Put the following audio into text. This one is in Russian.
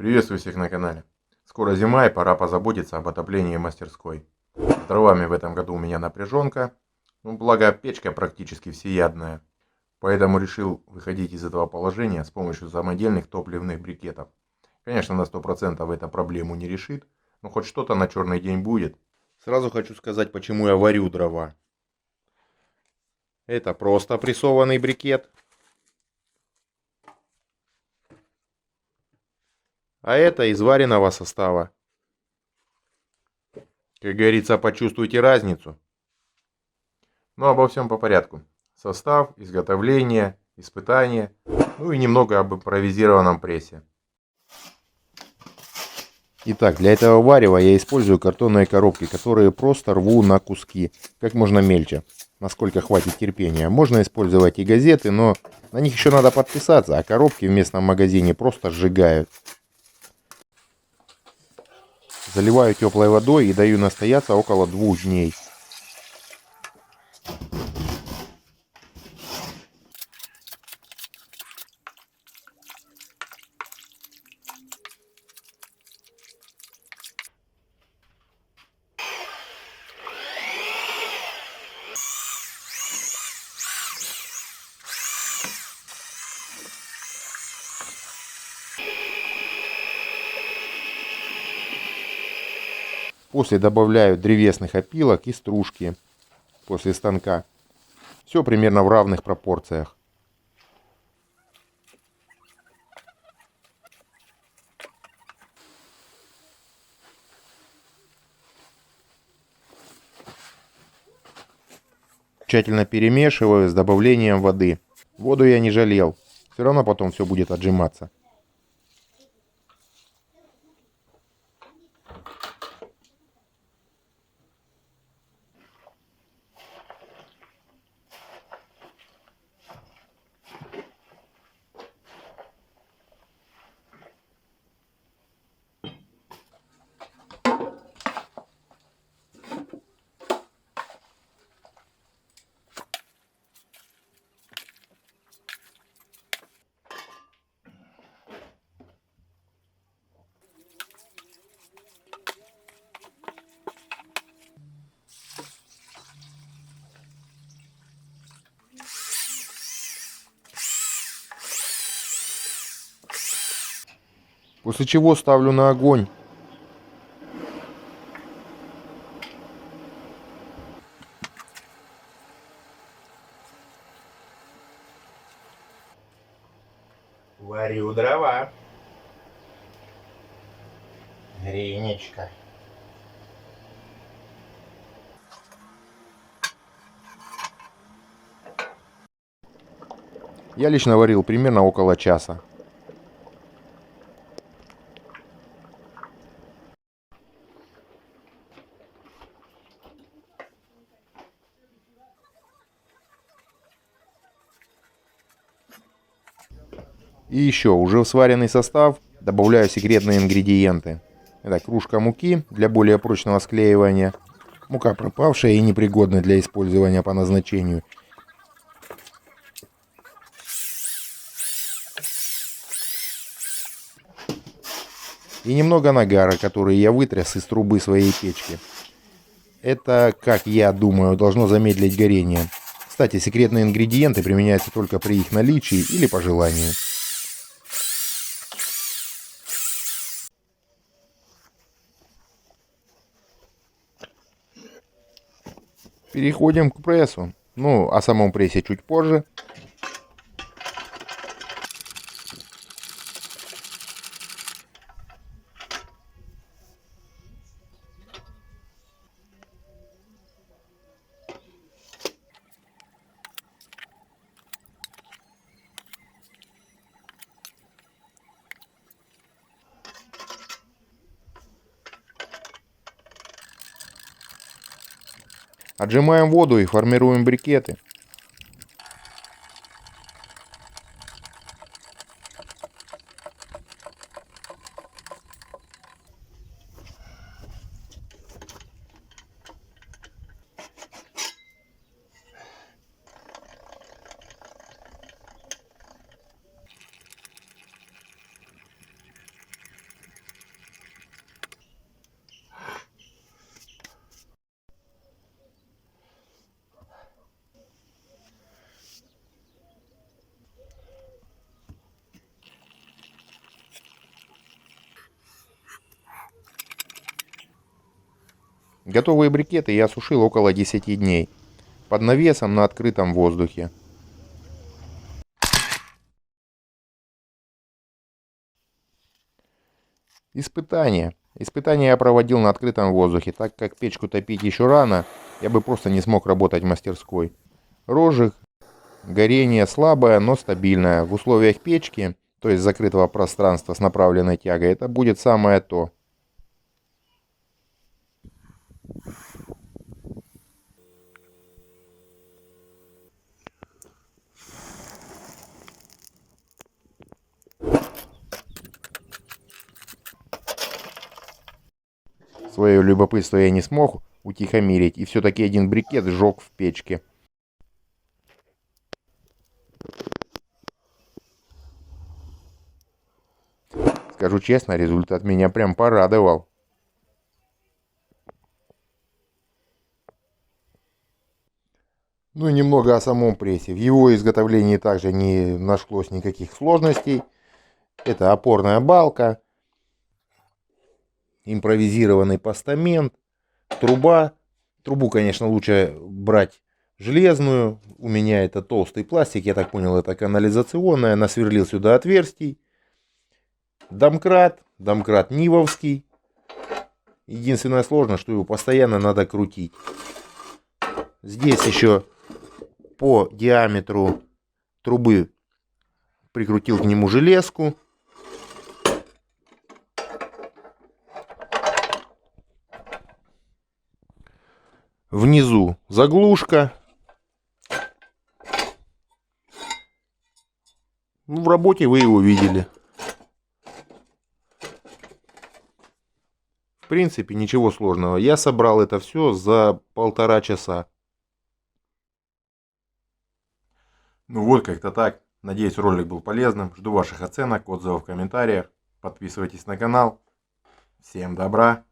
Приветствую всех на канале. Скоро зима и пора позаботиться об отоплении мастерской. С дровами в этом году у меня напряженка. Благо печка практически всеядная. Поэтому решил выходить из этого положения с помощью самодельных топливных брикетов. Конечно, на 100% это проблему не решит, но хоть что-то на черный день будет. Сразу хочу сказать, почему я варю дрова. Это просто прессованный брикет. А это из вареного состава. Как говорится, почувствуйте разницу. Но обо всем по порядку. Состав, изготовление, испытание, ну и немного об импровизированном прессе. Итак, для этого варева я использую картонные коробки, которые просто рву на куски, как можно мельче, насколько хватит терпения. Можно использовать и газеты, но на них еще надо подписаться, а коробки в местном магазине просто сжигают. Заливаю теплой водой и даю настояться около 2 дней. После добавляю древесных опилок и стружки после станка. Все примерно в равных пропорциях. Тщательно перемешиваю с добавлением воды. Воду я не жалел. Все равно потом все будет отжиматься. После чего ставлю на огонь. Варю дрова. Гринечка. Я лично варил примерно около часа. И еще, уже в сваренный состав добавляю секретные ингредиенты. Это кружка муки для более прочного склеивания. Мука пропавшая и непригодная для использования по назначению. И немного нагара, который я вытряс из трубы своей печки. Это, как я думаю, должно замедлить горение. Кстати, секретные ингредиенты применяются только при их наличии или по желанию. Переходим к прессу. Ну, о самом прессе чуть позже. Отжимаем воду и формируем брикеты. Готовые брикеты я сушил около 10 дней. Под навесом на открытом воздухе. Испытания. Испытания я проводил на открытом воздухе, так как печку топить еще рано, я бы просто не смог работать в мастерской. Розжиг, горение слабое, но стабильное. В условиях печки, то есть закрытого пространства с направленной тягой, это будет самое то. Свое любопытство я не смог утихомирить, и все-таки один брикет сжег в печке. Скажу честно, результат меня прям порадовал. Ну и немного о самом прессе. В его изготовлении также не нашлось никаких сложностей. Это опорная балка, импровизированный постамент, труба. Трубу, конечно, лучше брать железную. У меня это толстый пластик, я так понял, это канализационная. Насверлил сюда отверстий. Домкрат нивовский. Единственное сложно, что его постоянно надо крутить. Здесь еще по диаметру трубы прикрутил к нему железку. Внизу заглушка. В работе вы его видели. В принципе, ничего сложного. Я собрал это все за 1,5 часа. Ну вот, как-то так. Надеюсь, ролик был полезным. Жду ваших оценок, отзывов в комментариях. Подписывайтесь на канал. Всем добра.